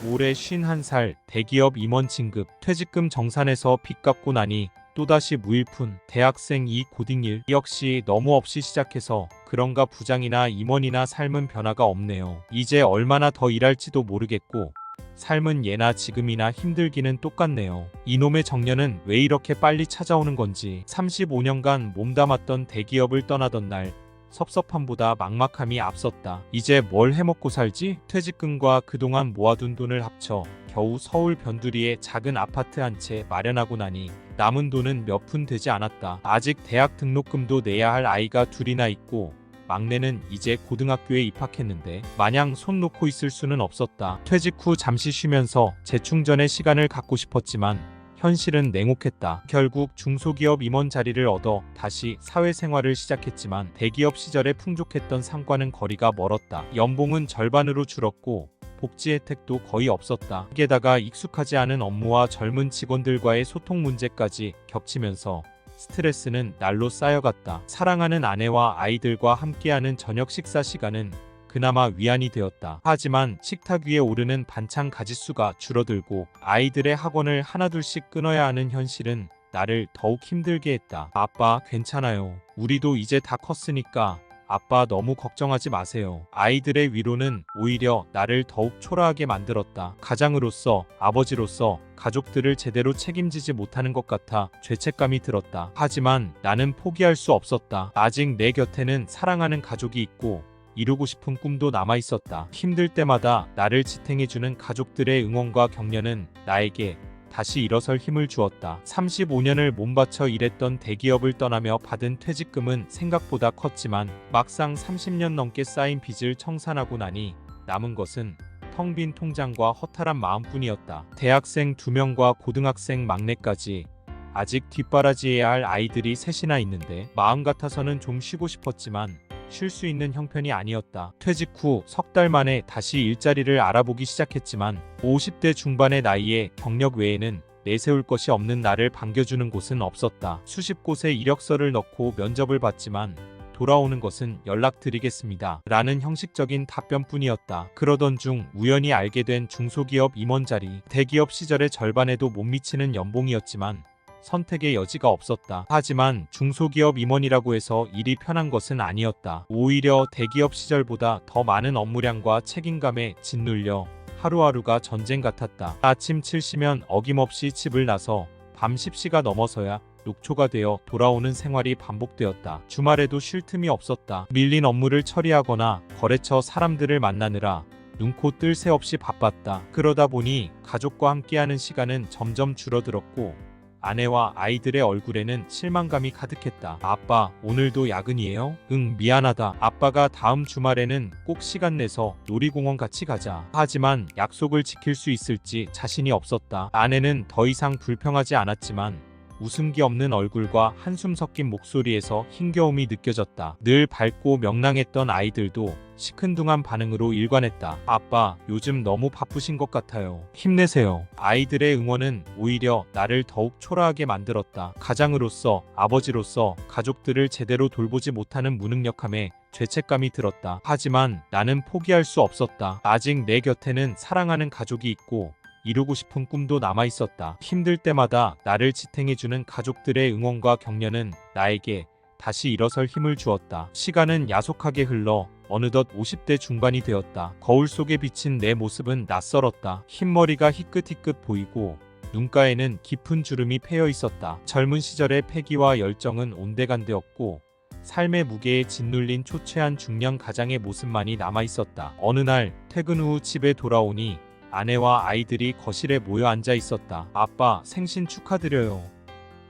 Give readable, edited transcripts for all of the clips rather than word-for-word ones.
올해 51살 대기업 임원 진급, 퇴직금 정산해서 빚 갚고 나니 또다시 무일푼, 대학생 이 고딩일 역시 너무 없이 시작해서 그런가 부장이나 임원이나 삶은 변화가 없네요. 이제 얼마나 더 일할지도 모르겠고 삶은 예나 지금이나 힘들기는 똑같네요. 이놈의 정년은 왜 이렇게 빨리 찾아오는 건지. 35년간 몸담았던 대기업을 떠나던 날 섭섭함보다 막막함이 앞섰다. 이제 뭘 해먹고 살지? 퇴직금과 그동안 모아둔 돈을 합쳐 겨우 서울 변두리에 작은 아파트 한 채 마련하고 나니 남은 돈은 몇 푼 되지 않았다. 아직 대학 등록금도 내야 할 아이가 둘이나 있고 막내는 이제 고등학교에 입학했는데 마냥 손 놓고 있을 수는 없었다. 퇴직 후 잠시 쉬면서 재충전의 시간을 갖고 싶었지만 현실은 냉혹했다. 결국 중소기업 임원 자리를 얻어 다시 사회생활을 시작했지만 대기업 시절에 풍족했던 상과는 거리가 멀었다. 연봉은 절반으로 줄었고 복지 혜택도 거의 없었다. 게다가 익숙하지 않은 업무와 젊은 직원들과의 소통 문제까지 겹치면서 스트레스는 날로 쌓여갔다. 사랑하는 아내와 아이들과 함께하는 저녁 식사 시간은 그나마 위안이 되었다. 하지만 식탁 위에 오르는 반찬 가짓수가 줄어들고 아이들의 학원을 하나둘씩 끊어야 하는 현실은 나를 더욱 힘들게 했다. 아빠, 괜찮아요. 우리도 이제 다 컸으니까 아빠 너무 걱정하지 마세요. 아이들의 위로는 오히려 나를 더욱 초라하게 만들었다. 가장으로서, 아버지로서 가족들을 제대로 책임지지 못하는 것 같아 죄책감이 들었다. 하지만 나는 포기할 수 없었다. 아직 내 곁에는 사랑하는 가족이 있고 이루고 싶은 꿈도 남아있었다. 힘들 때마다 나를 지탱해주는 가족들의 응원과 격려는 나에게 다시 일어설 힘을 주었다. 35년을 몸바쳐 일했던 대기업을 떠나며 받은 퇴직금은 생각보다 컸지만 막상 30년 넘게 쌓인 빚을 청산하고 나니 남은 것은 텅 빈 통장과 허탈한 마음뿐이었다. 대학생 2명과 고등학생 막내까지 아직 뒷바라지해야 할 아이들이 셋이나 있는데 마음 같아서는 좀 쉬고 싶었지만 쉴 수 있는 형편이 아니었다. 퇴직 후 석 달 만에 다시 일자리를 알아보기 시작했지만 50대 중반의 나이에 경력 외에는 내세울 것이 없는 나를 반겨주는 곳은 없었다. 수십 곳에 이력서를 넣고 면접을 봤지만 돌아오는 것은 연락드리겠습니다 라는 형식적인 답변뿐이었다. 그러던 중 우연히 알게 된 중소기업 임원 자리. 대기업 시절의 절반에도 못 미치는 연봉이었지만 선택의 여지가 없었다. 하지만 중소기업 임원이라고 해서 일이 편한 것은 아니었다. 오히려 대기업 시절보다 더 많은 업무량과 책임감에 짓눌려 하루하루가 전쟁 같았다. 아침 7시면 어김없이 집을 나서 밤 10시가 넘어서야 녹초가 되어 돌아오는 생활이 반복되었다. 주말에도 쉴 틈이 없었다. 밀린 업무를 처리하거나 거래처 사람들을 만나느라 눈코 뜰 새 없이 바빴다. 그러다 보니 가족과 함께하는 시간은 점점 줄어들었고 아내와 아이들의 얼굴에는 실망감이 가득했다. 아빠, 오늘도 야근이에요? 응, 미안하다. 아빠가 다음 주말에는 꼭 시간 내서 놀이공원 같이 가자. 하지만 약속을 지킬 수 있을지 자신이 없었다. 아내는 더 이상 불평하지 않았지만 웃음기 없는 얼굴과 한숨 섞인 목소리에서 힘겨움이 느껴졌다. 늘 밝고 명랑했던 아이들도 시큰둥한 반응으로 일관했다. 아빠, 요즘 너무 바쁘신 것 같아요. 힘내세요. 아이들의 응원은 오히려 나를 더욱 초라하게 만들었다. 가장으로서, 아버지로서 가족들을 제대로 돌보지 못하는 무능력함에 죄책감이 들었다. 하지만 나는 포기할 수 없었다. 아직 내 곁에는 사랑하는 가족이 있고 이루고 싶은 꿈도 남아있었다. 힘들 때마다 나를 지탱해주는 가족들의 응원과 격려는 나에게 다시 일어설 힘을 주었다. 시간은 야속하게 흘러 어느덧 50대 중반이 되었다. 거울 속에 비친 내 모습은 낯설었다. 흰머리가 희끗희끗 보이고 눈가에는 깊은 주름이 패여 있었다. 젊은 시절의 패기와 열정은 온데간데없고 삶의 무게에 짓눌린 초췌한 중년 가장의 모습만이 남아있었다. 어느 날 퇴근 후 집에 돌아오니 아내와 아이들이 거실에 모여 앉아 있었다. 아빠, 생신 축하드려요.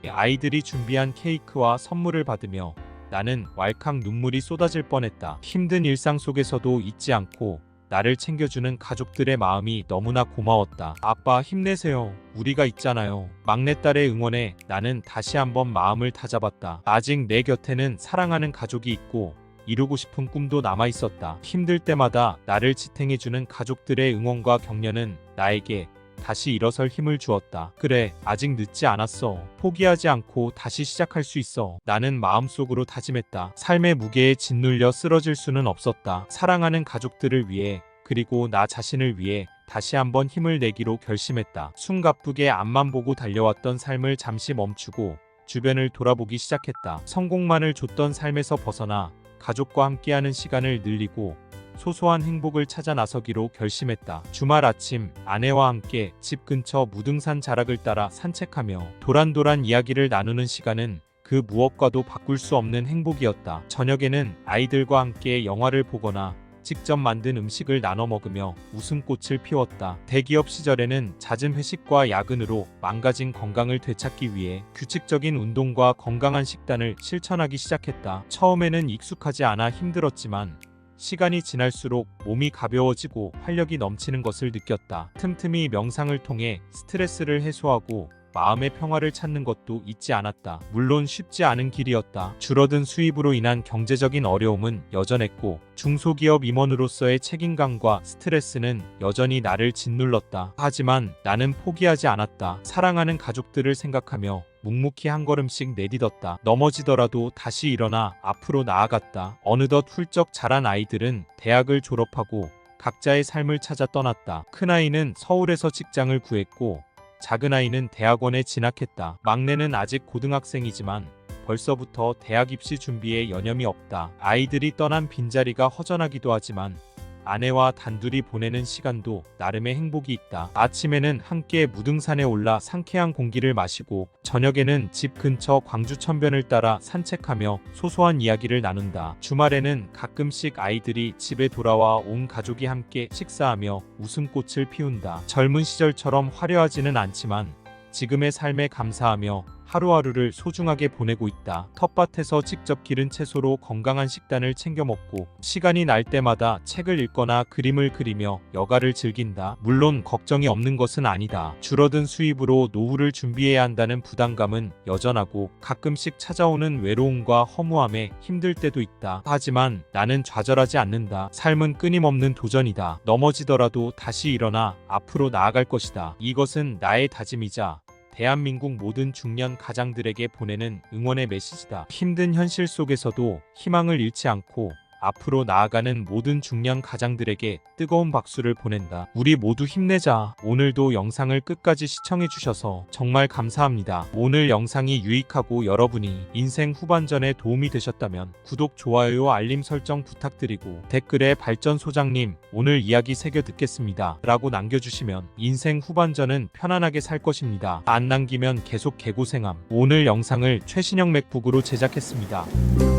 아이들이 준비한 케이크와 선물을 받으며 나는 왈칵 눈물이 쏟아질 뻔했다. 힘든 일상 속에서도 잊지 않고 나를 챙겨주는 가족들의 마음이 너무나 고마웠다. 아빠, 힘내세요. 우리가 있잖아요. 막내딸의 응원에 나는 다시 한번 마음을 다잡았다. 아직 내 곁에는 사랑하는 가족이 있고 이루고 싶은 꿈도 남아있었다. 힘들 때마다 나를 지탱해주는 가족들의 응원과 격려는 나에게 다시 일어설 힘을 주었다. 그래, 아직 늦지 않았어. 포기하지 않고 다시 시작할 수 있어. 나는 마음속으로 다짐했다. 삶의 무게에 짓눌려 쓰러질 수는 없었다. 사랑하는 가족들을 위해, 그리고 나 자신을 위해 다시 한번 힘을 내기로 결심했다. 숨가쁘게 앞만 보고 달려왔던 삶을 잠시 멈추고 주변을 돌아보기 시작했다. 성공만을 줬던 삶에서 벗어나 가족과 함께하는 시간을 늘리고 소소한 행복을 찾아 나서기로 결심했다. 주말 아침 아내와 함께 집 근처 무등산 자락을 따라 산책하며 도란도란 이야기를 나누는 시간은 그 무엇과도 바꿀 수 없는 행복이었다. 저녁에는 아이들과 함께 영화를 보거나 직접 만든 음식을 나눠 먹으며 웃음꽃을 피웠다. 대기업 시절에는 잦은 회식과 야근으로 망가진 건강을 되찾기 위해 규칙적인 운동과 건강한 식단을 실천하기 시작했다. 처음에는 익숙하지 않아 힘들었지만 시간이 지날수록 몸이 가벼워지고 활력이 넘치는 것을 느꼈다. 틈틈이 명상을 통해 스트레스를 해소하고 마음의 평화를 찾는 것도 잊지 않았다. 물론 쉽지 않은 길이었다. 줄어든 수입으로 인한 경제적인 어려움은 여전했고 중소기업 임원으로서의 책임감과 스트레스는 여전히 나를 짓눌렀다. 하지만 나는 포기하지 않았다. 사랑하는 가족들을 생각하며 묵묵히 한 걸음씩 내딛었다. 넘어지더라도 다시 일어나 앞으로 나아갔다. 어느덧 훌쩍 자란 아이들은 대학을 졸업하고 각자의 삶을 찾아 떠났다. 큰아이는 서울에서 직장을 구했고 작은아이는 대학원에 진학했다. 막내는 아직 고등학생이지만 벌써부터 대학 입시 준비에 여념이 없다. 아이들이 떠난 빈자리가 허전하기도 하지만 아내와 단둘이 보내는 시간도 나름의 행복이 있다. 아침에는 함께 무등산에 올라 상쾌한 공기를 마시고 저녁에는 집 근처 광주천변을 따라 산책하며 소소한 이야기를 나눈다. 주말에는 가끔씩 아이들이 집에 돌아와 온 가족이 함께 식사하며 웃음꽃을 피운다. 젊은 시절처럼 화려하지는 않지만 지금의 삶에 감사하며 하루하루를 소중하게 보내고 있다. 텃밭에서 직접 기른 채소로 건강한 식단을 챙겨 먹고 시간이 날 때마다 책을 읽거나 그림을 그리며 여가를 즐긴다. 물론 걱정이 없는 것은 아니다. 줄어든 수입으로 노후를 준비해야 한다는 부담감은 여전하고 가끔씩 찾아오는 외로움과 허무함에 힘들 때도 있다. 하지만 나는 좌절하지 않는다. 삶은 끊임없는 도전이다. 넘어지더라도 다시 일어나 앞으로 나아갈 것이다. 이것은 나의 다짐이자 대한민국 모든 중년 가장들에게 보내는 응원의 메시지다. 힘든 현실 속에서도 희망을 잃지 않고 앞으로 나아가는 모든 중년 가장들에게 뜨거운 박수를 보낸다. 우리 모두 힘내자. 오늘도 영상을 끝까지 시청해주셔서 정말 감사합니다. 오늘 영상이 유익하고 여러분이 인생 후반전에 도움이 되셨다면 구독, 좋아요, 알림 설정 부탁드리고 댓글에 발전소장님 오늘 이야기 새겨 듣겠습니다 라고 남겨주시면 인생 후반전은 편안하게 살 것입니다. 안 남기면 계속 개고생함. 오늘 영상을 최신형 맥북으로 제작했습니다.